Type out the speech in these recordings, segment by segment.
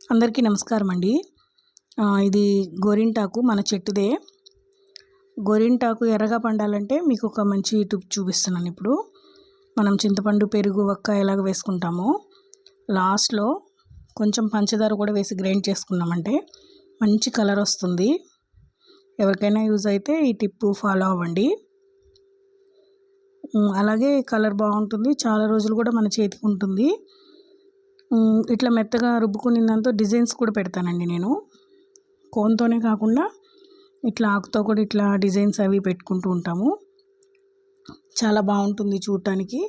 అందరికీ నమస్కారం అండి. ఇది గోరింటాకు మన చెట్టుదే. గోరింటాకు ఎర్రగా పండాలంటే మీకు ఒక మంచి టిప్ చూపిస్తున్నాను ఇప్పుడు. మనం చింతపండు, పెరుగు, వక్క ఎలాగ వేసుకుంటామో లాస్ట్‌లో కొంచెం పంచదార కూడా వేసి గ్రైండ్ చేసుకున్నామంటే మంచి కలర్ వస్తుంది. ఎవరికైనా యూజ్ అయితే ఈ టిప్ ఫాలో అవ్వండి. అలాగే కలర్ బాగుంటుంది. చాలా రోజులు కూడా మన చేతికి ఉంటుంది. ఇట్లా మెత్తగా రుబ్బుకున్న దాంతో డిజైన్స్ కూడా పెడతానండి నేను. కోన్‌తోనే కాకుండా ఇట్లా ఆకుతో కూడా ఇట్లా డిజైన్స్ అవి పెట్టుకుంటూ ఉంటాము. చాలా బాగుంటుంది చూడటానికి.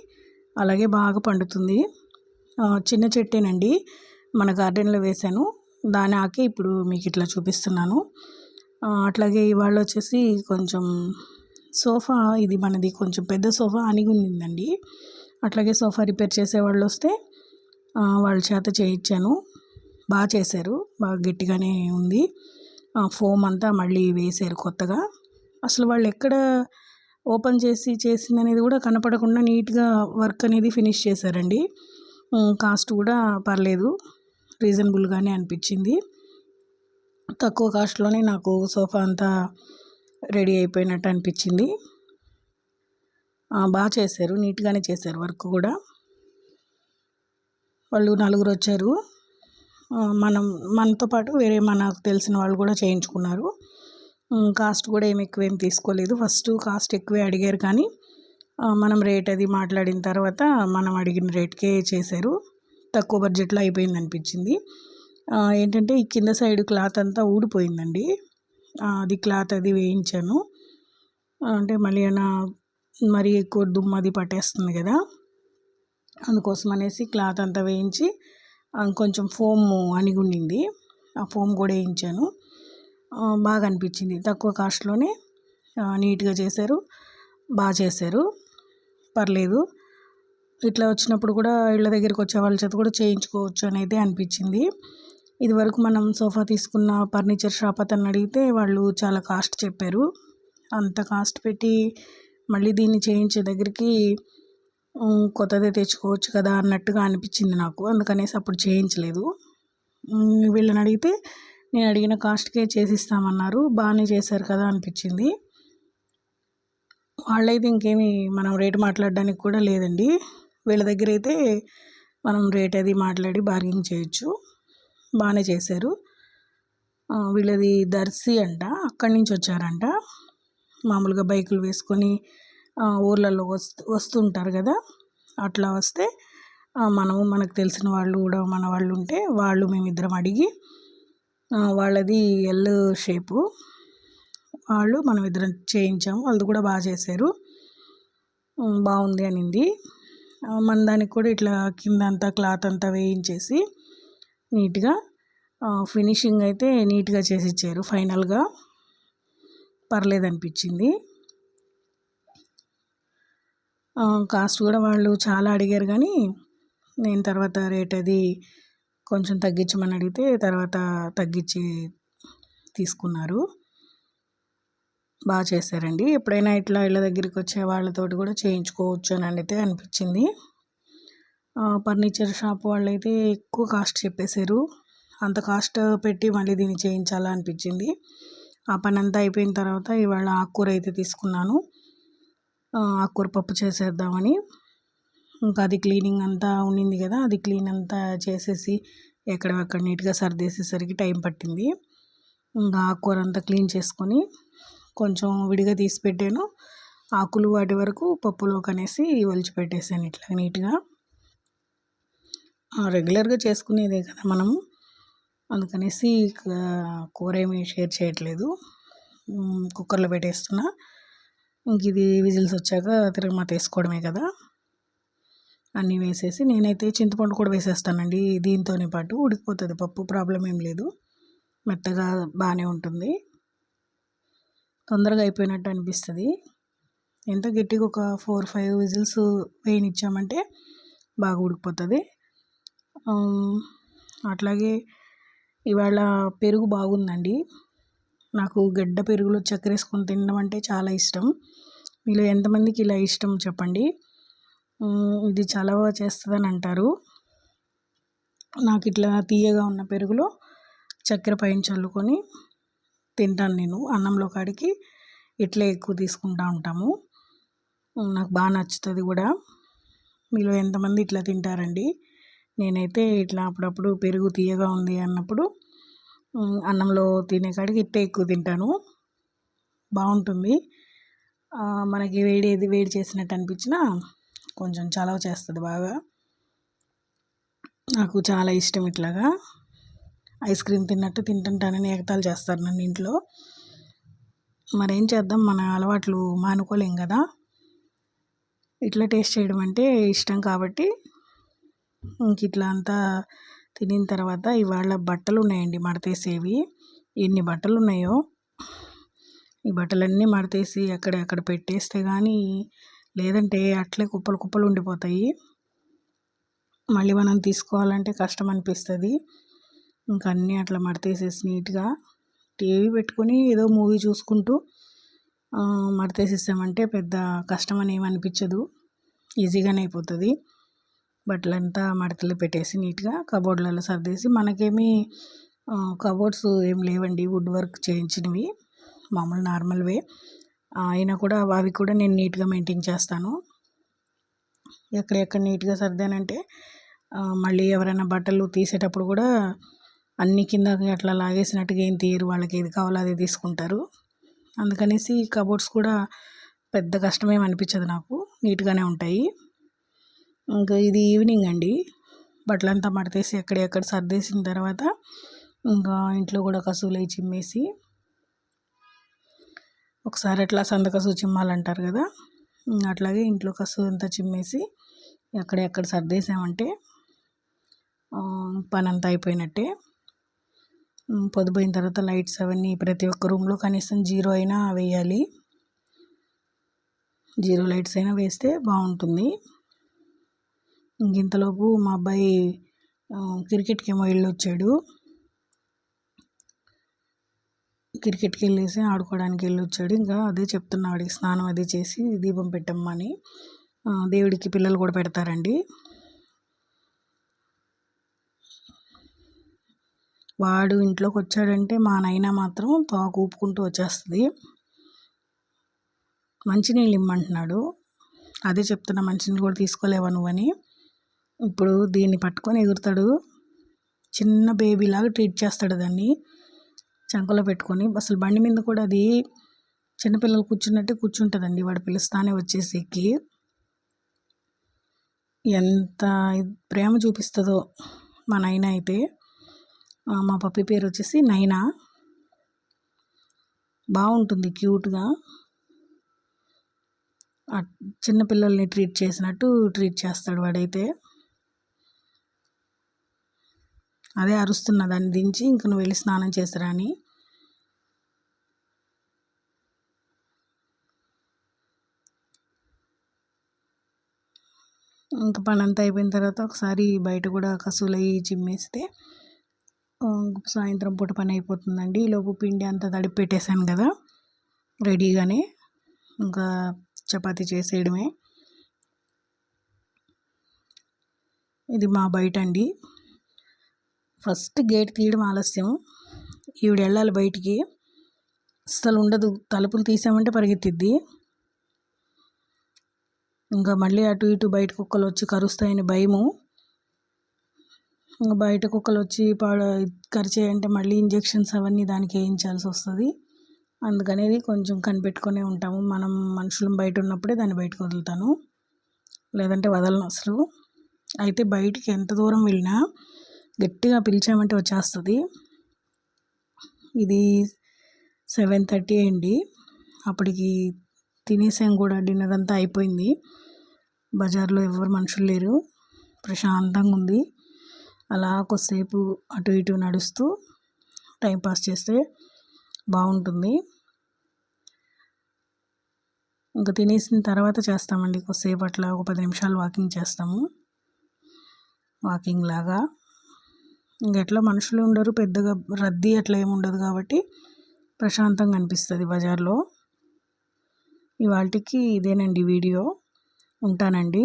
అలాగే బాగా పండుతుంది. చిన్న చెట్టేనండి, మన గార్డెన్‌లో వేశాను. దాని ఆకే ఇప్పుడు మీకు ఇట్లా చూపిస్తున్నాను. అట్లాగే ఇవాళ వచ్చేసి కొంచెం సోఫా, ఇది మనది కొంచెం పెద్ద సోఫా అణిగి ఉండిందండి. అట్లాగే సోఫా రిపేర్ చేసేవాళ్ళు వస్తే వాళ్ళ చేత చేయించాను. బాగా చేశారు. బాగా గట్టిగానే ఉంది. ఫోమ్ అంతా మళ్ళీ వేశారు కొత్తగా. అసలు వాళ్ళు ఎక్కడ ఓపెన్ చేసి చేసిందనేది కూడా కనపడకుండా నీట్గా వర్క్ అనేది ఫినిష్ చేశారండి. కాస్ట్ కూడా పర్లేదు, రీజనబుల్గానే అనిపించింది. తక్కువ కాస్ట్లోనే నాకు సోఫా అంతా రెడీ అయిపోయినట్టు అనిపించింది. బాగా చేశారు, నీట్గానే చేశారు వర్క్ కూడా. వాళ్ళు నలుగురు వచ్చారు. మనతో పాటు వేరే మనకు తెలిసిన వాళ్ళు కూడా చేయించుకున్నారు. కాస్ట్ కూడా ఎక్కువేం తీసుకోలేదు. ఫస్ట్ కాస్ట్ ఎక్కువే అడిగారు, కానీ మనం రేట్ అది మాట్లాడిన తర్వాత మనం అడిగిన రేట్కే చేశారు. తక్కువ బడ్జెట్లో అయిపోయింది అనిపించింది. ఏంటంటే ఈ కింద సైడ్ క్లాత్ అంతా ఊడిపోయిందండి. అది క్లాత్ అది వేయించాను. అంటే మళ్ళీ మరీ ఎక్కువ దుమ్ము అది పట్టేస్తుంది కదా, అందుకోసం అనేసి క్లాత్ అంతా వేయించి కొంచెం ఫోమ్ అణిగి ఉండింది, ఆ ఫోమ్ కూడా వేయించాను. బాగా అనిపించింది. తక్కువ కాస్ట్లోనే నీట్గా చేశారు, బాగా చేశారు, పర్లేదు. ఇట్లా వచ్చినప్పుడు కూడా ఇళ్ళ దగ్గరికి వచ్చే వాళ్ళ చేత కూడా చేయించుకోవచ్చు అని అయితే అనిపించింది. ఇదివరకు మనం సోఫా తీసుకున్న ఫర్నిచర్ షాప్ అతన్ని అడిగితే వాళ్ళు చాలా కాస్ట్ చెప్పారు. అంత కాస్ట్ పెట్టి మళ్ళీ దీన్ని చేయించే దగ్గరికి కొత్తదే తెచ్చుకోవచ్చు కదా అన్నట్టుగా అనిపించింది నాకు. అందుకనేసి అప్పుడు చేయించలేదు. వీళ్ళని అడిగితే నేను అడిగిన కాస్ట్కే చేసిస్తామన్నారు. బాగానే చేశారు కదా అనిపించింది. వాళ్ళైతే ఇంకేమి మనం రేటు మాట్లాడడానికి కూడా లేదండి. వీళ్ళ దగ్గర అయితే మనం రేట్ అది మాట్లాడి బార్గెనింగ్ చేయొచ్చు. బాగానే చేశారు. వీళ్ళది దర్శి అంట, అక్కడి నుంచి వచ్చారంట. మామూలుగా బైకులు వేసుకొని ఊర్లలో వస్తుంటారు కదా, అట్లా వస్తే మనకు తెలిసిన వాళ్ళు కూడా మన వాళ్ళు ఉంటే వాళ్ళు మేమిద్దరం అడిగి వాళ్ళది ఎల్ షేపు వాళ్ళు మనం ఇద్దరం చేయించాము. వాళ్ళు కూడా బాగా చేశారు, బాగుంది అనింది. మన దానికి కూడా ఇట్లా కింద అంతా క్లాత్ అంతా వేయించేసి నీట్గా ఫినిషింగ్ అయితే నీట్గా చేసి ఇచ్చారు. ఫైనల్గా పర్లేదు అనిపించింది. కాస్ట్ కూడా వాళ్ళు చాలా అడిగారు, కానీ నేను తర్వాత రేట్ అది కొంచెం తగ్గించమని అడిగితే తర్వాత తగ్గించి తీసుకున్నారు. బాగా చేశారండి. ఎప్పుడైనా ఇట్లా ఇళ్ళ దగ్గరికి వచ్చే వాళ్ళతోటి కూడా చేయించుకోవచ్చు అని అయితే అనిపించింది. ఫర్నిచర్ షాప్ వాళ్ళు అయితే ఎక్కువ కాస్ట్ చెప్పేశారు. అంత కాస్ట్ పెట్టి మళ్ళీ దీన్ని చేయించాలా అనిపించింది. ఆ పని అంతా అయిపోయిన తర్వాత ఇవాళ ఆకుకూర అయితే తీసుకున్నాను. ఆకుకూర పప్పు చేసేద్దామని. ఇంకా అది క్లీనింగ్ అంతా ఉండింది కదా, అది క్లీన్ అంతా చేసేసి ఎక్కడెక్కడ నీట్గా సర్దేసేసరికి టైం పట్టింది. ఇంకా ఆకుకూర అంతా క్లీన్ చేసుకొని కొంచెం విడిగా తీసి పెట్టాను. ఆకులు వాటి వరకు పప్పులో కనేసి ఒలిచి పెట్టేసాను ఇట్లా నీట్గా. రెగ్యులర్గా చేసుకునేదే కదా మనము, అందుకనేసి కూర ఏమీ షేర్ చేయట్లేదు. కుక్కర్లో పెట్టేస్తున్నా. ఇంక ఇది విజిల్స్ వచ్చాక తిరగమాత వేసుకోవడమే కదా. అన్నీ వేసేసి నేనైతే చింతపండు కూడా వేసేస్తానండి. దీంతోనే పాటు ఉడికిపోతుంది పప్పు, ప్రాబ్లం ఏం లేదు. మెత్తగా బాగానే ఉంటుంది, తొందరగా అయిపోయినట్టు అనిపిస్తుంది. ఎంత గట్టిగా ఒక 4-5 విజిల్స్ వేయనిచ్చామంటే బాగా ఉడికిపోతుంది. అట్లాగే ఇవాళ పెరుగు బాగుందండి. నాకు గడ్డ పెరుగులో చక్కెర వేసుకొని తినడం అంటే చాలా ఇష్టం. మీలో ఎంతమందికి ఇలా ఇష్టం చెప్పండి. ఇది చలవ చేస్తుందని అంటారు. నాకు ఇట్లా తీయగా ఉన్న పెరుగులో చక్కెర పైన చల్లుకొని తింటాను నేను. అన్నంలో కాడికి ఇట్లే ఎక్కువ తీసుకుంటూ ఉంటాము. నాకు బాగా నచ్చుతుంది కూడా. మీలో ఎంతమంది ఇట్లా తింటారండి? నేనైతే ఇట్లా అప్పుడప్పుడు పెరుగు తీయగా ఉంది అన్నప్పుడు అన్నంలో తినే కాడికి ఇట్టే ఎక్కువ తింటాను. బాగుంటుంది. మనకి వేడి చేసినట్టు అనిపించినా కొంచెం చలవ చేస్తుంది బాగా. నాకు చాలా ఇష్టం ఇట్లాగా ఐస్ క్రీమ్ తిన్నట్టు తింటుంటానని ఎగతాళి చేస్తారు నన్ను ఇంట్లో. మరేం చేద్దాం, మన అలవాట్లు మానుకోలేం కదా. ఇట్లా టేస్ట్ చేయడం అంటే ఇష్టం కాబట్టి ఇంక ఇట్లా అంతా తినిన తర్వాత ఇవాళ బట్టలు ఉన్నాయండి మడతేసేవి. ఎన్ని బట్టలు ఉన్నాయో, ఈ బట్టలన్నీ మడతేసి అక్కడ పెట్టేస్తే కానీ, లేదంటే అట్లే కుప్పలు కుప్పలు ఉండిపోతాయి. మళ్ళీ మనం తీసుకోవాలంటే కష్టం అనిపిస్తుంది. ఇంకా అన్నీ అట్లా మడతేసేసి నీట్గా టీవీ పెట్టుకొని ఏదో మూవీ చూసుకుంటూ మడతేసేసామంటే పెద్ద కష్టం అని ఏమనిపించదు, ఈజీగానే అయిపోతుంది. బట్టలంతా మడతలు పెట్టేసి నీట్గా కబోర్డ్లలో సర్దేసి, మనకేమీ కబోర్డ్స్ ఏం లేవండి, వుడ్ వర్క్ చేయించినవి, మామూలు నార్మల్వే. అయినా కూడా అవి కూడా నేను నీట్గా మెయింటైన్ చేస్తాను. ఎక్కడెక్కడ నీట్గా సర్దానంటే మళ్ళీ ఎవరైనా బట్టలు తీసేటప్పుడు కూడా అన్ని కిందకి అట్లా లాగేసినట్టుగా ఏం తీయరు, వాళ్ళకి ఏది కావాలో అది తీసుకుంటారు. అందుకనేసి కబోర్డ్స్ కూడా పెద్ద కష్టమేమి అనిపించదు నాకు, నీట్గానే ఉంటాయి. ఇంకా ఇది ఈవినింగ్ అండి. బట్టలంతా మడతేసి ఎక్కడెక్కడ సర్దేసిన తర్వాత ఇంకా ఇంట్లో కూడా కసువులు చిమ్మేసి, ఒకసారి అట్లా సందకసు చిమ్మాలంటారు కదా, అట్లాగే ఇంట్లో కసువు అంతా చిమ్మేసి ఎక్కడెక్కడ సర్దేసామంటే పని అంతా అయిపోయినట్టే. పొద్దుపోయిన తర్వాత లైట్స్ అవన్నీ ప్రతి ఒక్క రూమ్లో కనీసం 0 అయినా వేయాలి. 0 లైట్స్ అయినా వేస్తే బాగుంటుంది. ఇంతలోపు మా అబ్బాయి క్రికెట్కి ఏమో వెళ్ళొచ్చాడు. క్రికెట్కి వెళ్ళేసి ఆడుకోవడానికి వెళ్ళొచ్చాడు. ఇంకా అదే చెప్తున్నా వాడికి స్నానం అది చేసి దీపం పెట్టమ్మని. దేవుడికి పిల్లలు కూడా పెడతారండి. వాడు ఇంట్లోకి వచ్చాడంటే మా నాయన మాత్రం తోక ఊపుకుంటూ వచ్చేస్తుంది. మంచినీళ్ళు ఇమ్మంటున్నాడు. అదే చెప్తున్నా, మంచినీళ్ళు కూడా తీసుకోలేవా నువ్వని. ఇప్పుడు దీన్ని పట్టుకొని ఎగురుతాడు, చిన్న బేబీలాగా ట్రీట్ చేస్తాడు దాన్ని చంకలో పెట్టుకొని. అసలు బండి మీద కూడా అది చిన్నపిల్లలు కూర్చున్నట్టే కూర్చుంటుందండి. వాడు పిలుస్తానే వచ్చేసి ఎక్కి ఎంత ప్రేమ చూపిస్తుందో మా నాయన అయితే. మా పప్పి పేరు వచ్చేసి నైనా. బాగుంటుంది, క్యూట్గా చిన్నపిల్లల్ని ట్రీట్ చేసినట్టు ట్రీట్ చేస్తాడు వాడైతే. అదే అరుస్తున్న దాన్ని దించి ఇంక నువ్వు వెళ్ళి స్నానం చేసిరా అని. ఇంకా పని అంతా అయిపోయిన తర్వాత ఒకసారి బయట కూడా కసువులు అవి చిమ్మేస్తే సాయంత్రం పూట పని అయిపోతుందండి. ఈలోపు పిండి అంతా తడిపి పెట్టేశాను కదా రెడీగానే, ఇంకా చపాతీ చేసేయడమే. ఇది మా బయట అండి. ఫస్ట్ గేట్ తీయడం ఆలస్యం, ఈవిడ వెళ్ళాలి బయటికి, అస్సలు ఉండదు. తలుపులు తీసామంటే పరిగెత్తిద్ది. ఇంకా మళ్ళీ అటు ఇటు బయట కుక్కలు వచ్చి కరుస్తాయని భయము. ఇంకా బయట కుక్కలు వచ్చి కరిచాయంటే మళ్ళీ ఇంజెక్షన్స్ అవన్నీ దానికి వేయించాల్సి వస్తుంది. అందుకనేది కొంచెం కనిపెట్టుకునే ఉంటాము. మనం మనుషులం బయట ఉన్నప్పుడే దాన్ని బయటకు వదులుతాను, లేదంటే వదలను అసలు. అయితే బయటికి ఎంత దూరం వెళ్ళినా గట్టిగా పిలిచామంటే వచ్చేస్తుంది. ఇది 7:30 అండి. అప్పటికి తినేసాం కూడా, డిన్నర్ అంతా అయిపోయింది. బజార్లో ఎవరు మనుషులు లేరు, ప్రశాంతంగా ఉంది. అలా కొద్దిసేపు అటు ఇటు నడుస్తూ టైంపాస్ చేస్తే బాగుంటుంది. ఇంకా తినేసిన తర్వాత చేస్తామండి కొద్దిసేపు అట్లా ఒక 10 నిమిషాలు వాకింగ్ చేస్తాము, వాకింగ్ లాగా. ఇంకెట్లా మనుషులు ఉండరు, పెద్దగా రద్దీ అట్లా ఏమి ఉండదు కాబట్టి ప్రశాంతంగా అనిపిస్తుంది బజార్లో. ఇవాళకి ఇదేనండి వీడియో. ఉంటానండి.